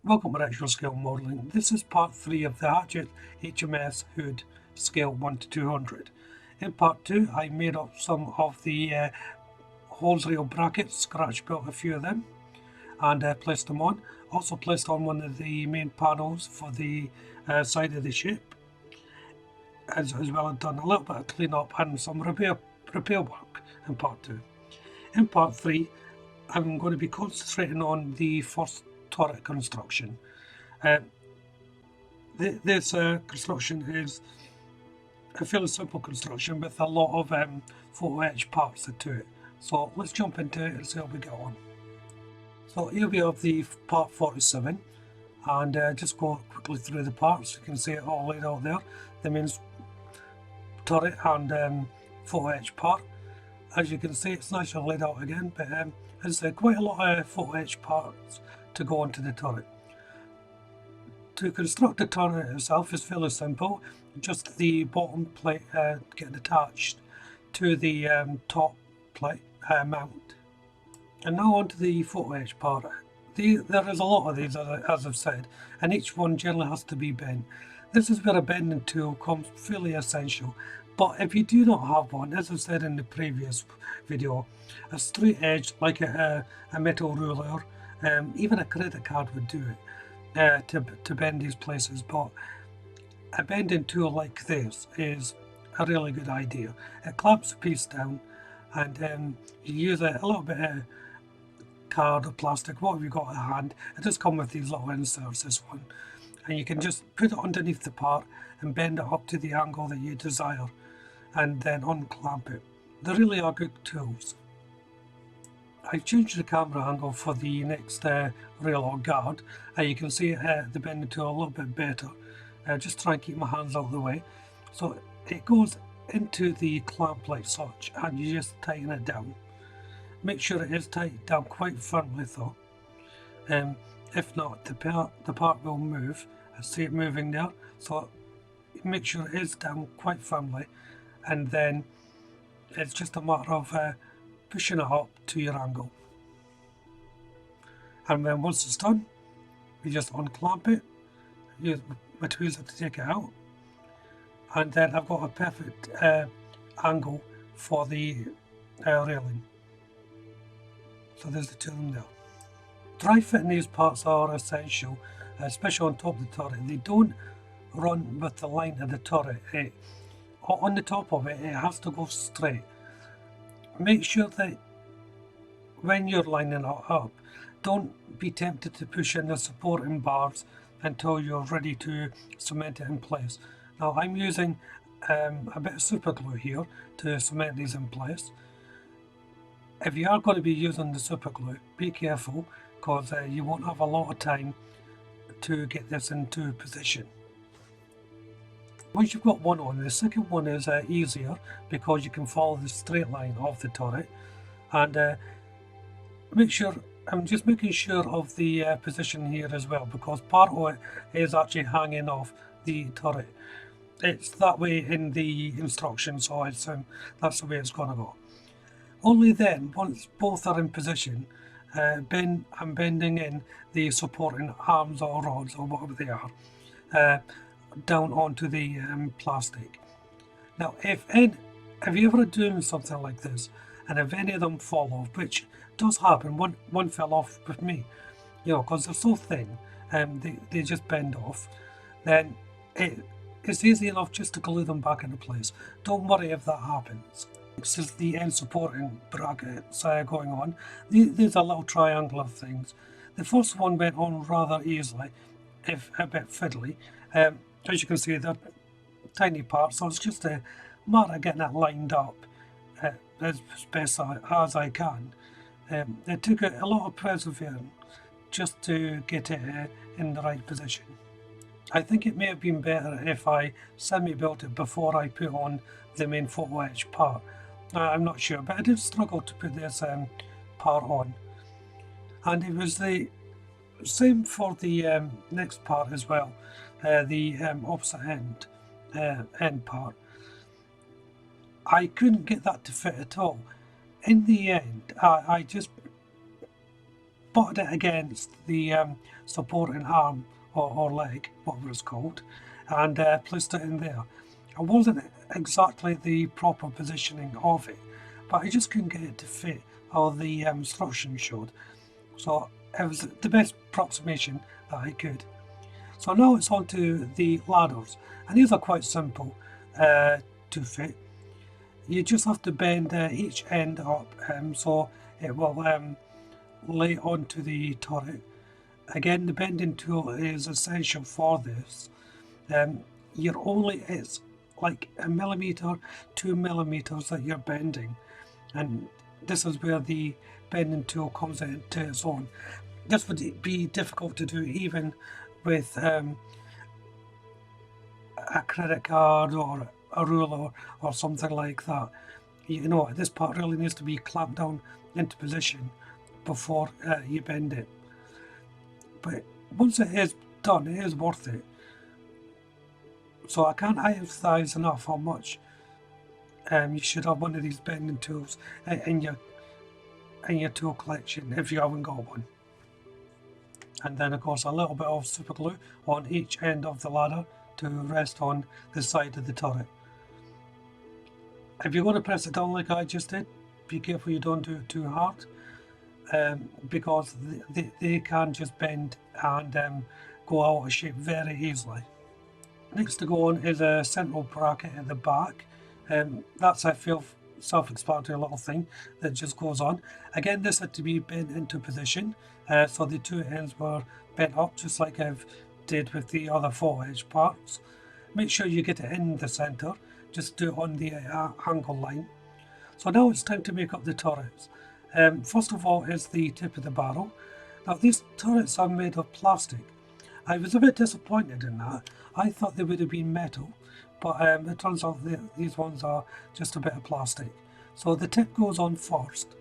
Welcome to Actual Scale Modelling. This is part 3 of the Hachette HMS hood scale 1 to 200. In part 2 I made up some of the hose reel brackets, scratch built a few of them and placed them on. Also placed on one of the main panels for the side of the ship. As well as done a little bit of clean up and some repair work in part 2. In part 3 I'm going to be concentrating on the first turret construction. This construction is a fairly simple construction with a lot of photo-etch parts to it. So let's jump into it and see how we get on. So here we have the part 47 and just go quickly through the parts. You can see it all laid out there. The main turret and photo-etch part. As you can see, it's nicely laid out again, but there's quite a lot of photo-etch parts to go onto the turret. To construct the turret itself is fairly simple. Just the bottom plate getting attached to the top plate mount. And now onto the photo-etch part. There is a lot of these, as I've said, and each one generally has to be bent. This is where a bending tool comes fairly essential. But if you do not have one, as I said in the previous video, a straight edge like a metal ruler, even a credit card would do it to bend these places. But a bending tool like this is a really good idea. It clamps the piece down and you use a little bit of card or plastic, whatever you've got at hand. It does come with these little inserts, this one. And you can just put it underneath the part and bend it up to the angle that you desire and then unclamp it. They really are good tools. I've changed the camera angle for the next rail or guard, and you can see the bending tool a little bit better. Just try and keep my hands out of the way. So it goes into the clamp like such, and you just tighten it down. Make sure it is tightened down quite firmly though. If not, the part will move. I see it moving there, so make sure it is down quite firmly, and then it's just a matter of pushing it up to your angle. And then once it's done, you just unclamp it, use my tweezer to take it out, and then I've got a perfect angle for the railing. So there's the two of them there. Dry fitting these parts are essential, especially on top of the turret. They don't run with the line of the turret. On the top of it, it has to go straight. Make sure that when you're lining it up, don't be tempted to push in the supporting bars until you're ready to cement it in place. Now I'm using a bit of super glue here to cement these in place. If you are going to be using the super glue, be careful, because you won't have a lot of time to get this into position. Once you've got one on, the second one is easier because you can follow the straight line of the turret, and make sure, I'm just making sure of the position here as well, because part of it is actually hanging off the turret. It's that way in the instructions, so that's the way it's going to go. Only then, once both are in position, I'm bending in the supporting arms or rods or whatever they are down onto the plastic. Now if you ever doing something like this and if any of them fall off, which does happen, one fell off with me, you know, because they're so thin, they just bend off, then it's easy enough just to glue them back into place. Don't worry if that happens. This is the end supporting brackets going on. These are little triangular things. The first one went on rather easily, if a bit fiddly. As you can see, they're tiny parts, so it's just a matter of getting it lined up as best as I can. It took a lot of perseverance just to get it in the right position. I think it may have been better if I semi-built it before I put on the main photo-etch part. I'm not sure, but I did struggle to put this part on. And it was the same for the next part as well, the opposite end part. I couldn't get that to fit at all. In the end, I just butted it against the supporting arm or leg, whatever it's called, and placed it in there. It wasn't exactly the proper positioning of it, but I just couldn't get it to fit how the instructions showed. So it was the best approximation that I could. So now it's on to the ladders, and these are quite simple to fit. You just have to bend each end up so it will lay onto the turret. Again, the bending tool is essential for this. It's like a millimeter, 2 millimeters that you're bending, and this is where the bending tool comes into its own. This would be difficult to do even with a credit card or a ruler or something like that. You know, this part really needs to be clamped down into position before you bend it. But once it is done, it is worth it. So I can't emphasize enough how much you should have one of these bending tools in your tool collection if you haven't got one. And then of course a little bit of super glue on each end of the ladder to rest on the side of the turret. If you're going to press it down like I just did, be careful you don't do it too hard, because they can just bend and go out of shape very easily. Next to go on is a central bracket at the back. That's a self-explanatory little thing that just goes on. Again, this had to be bent into position, so the two ends were bent up just like I've did with the other Photo-etch parts. Make sure you get it in the center, just do it on the angle line. So now it's time to make up the turrets. First of all is the tip of the barrel. Now these turrets are made of plastic. I was a bit disappointed in that. I thought they would have been metal, but it turns out these ones are just a bit of plastic. So the tip goes on first,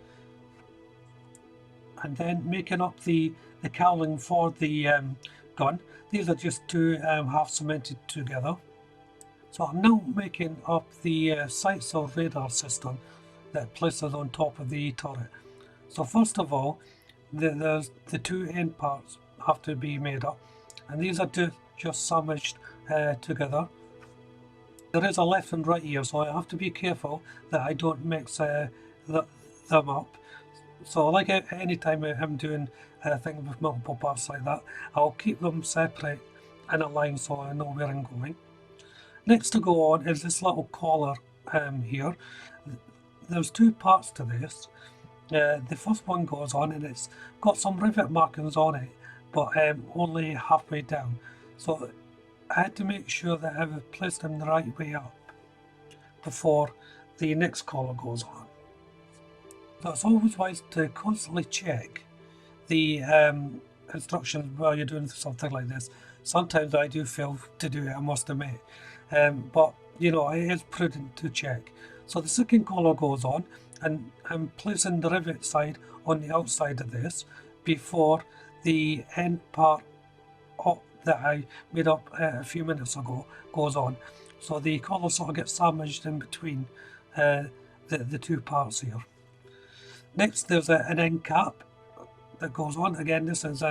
and then making up the cowling for the gun. These are just two half cemented together. So I'm now making up the sights or radar system that places on top of the turret. So first of all, there's the two end parts have to be made up, and these are just sandwiched together. There is a left and right here, so I have to be careful that I don't mix them up. So like any time I'm doing a thing with multiple parts like that, I'll keep them separate in a line so I know where I'm going. Next to go on is this little collar here. There's two parts to this. The first one goes on and it's got some rivet markings on it, but only halfway down. So I had to make sure that I was placed them the right way up before the next collar goes on. So it's always wise to constantly check the instructions while you're doing something like this. Sometimes I do fail to do it, I must admit, but you know, it is prudent to check. So the second collar goes on, and I'm placing the rivet side on the outside of this before the end part that I made up a few minutes ago goes on. So the collar sort of gets sandwiched in between the two parts here. Next there's an end cap that goes on. Again, this is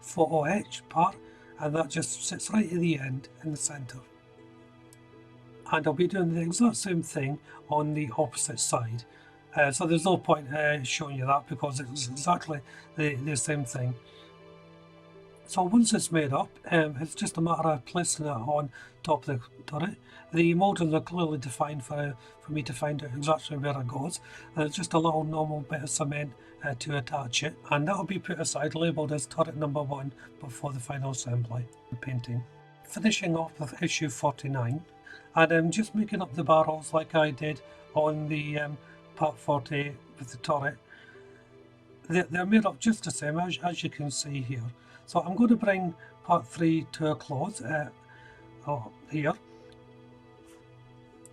Photo-etch part, and that just sits right at the end in the centre. And I'll be doing the exact same thing on the opposite side. So there's no point showing you that because it's exactly the same thing. So once it's made up, it's just a matter of placing it on top of the turret. The mouldings are clearly defined for me to find out exactly where it goes. It's just a little normal bit of cement to attach it, and that will be put aside, labelled as turret number 1 before the final assembly and painting. Finishing off with issue 49, and I'm just making up the barrels like I did on the part 40 with the turret. They're made up just the same as you can see here. So I'm going to bring part 3 to a close here.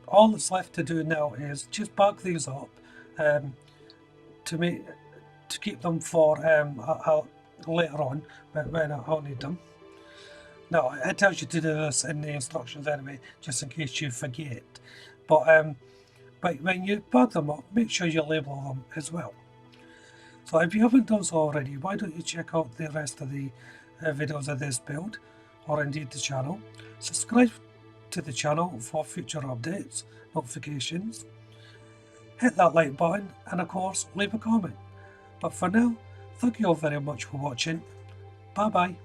All that's left to do now is just bag these up to keep them for later on when I'll need them. Now it tells you to do this in the instructions anyway, just in case you forget. But when you bag them up, make sure you label them as well. So if you haven't done so already, why don't you check out the rest of the videos of this build, or indeed the channel. Subscribe to the channel for future updates, notifications. Hit that like button and of course leave a comment. But for now, thank you all very much for watching. Bye bye.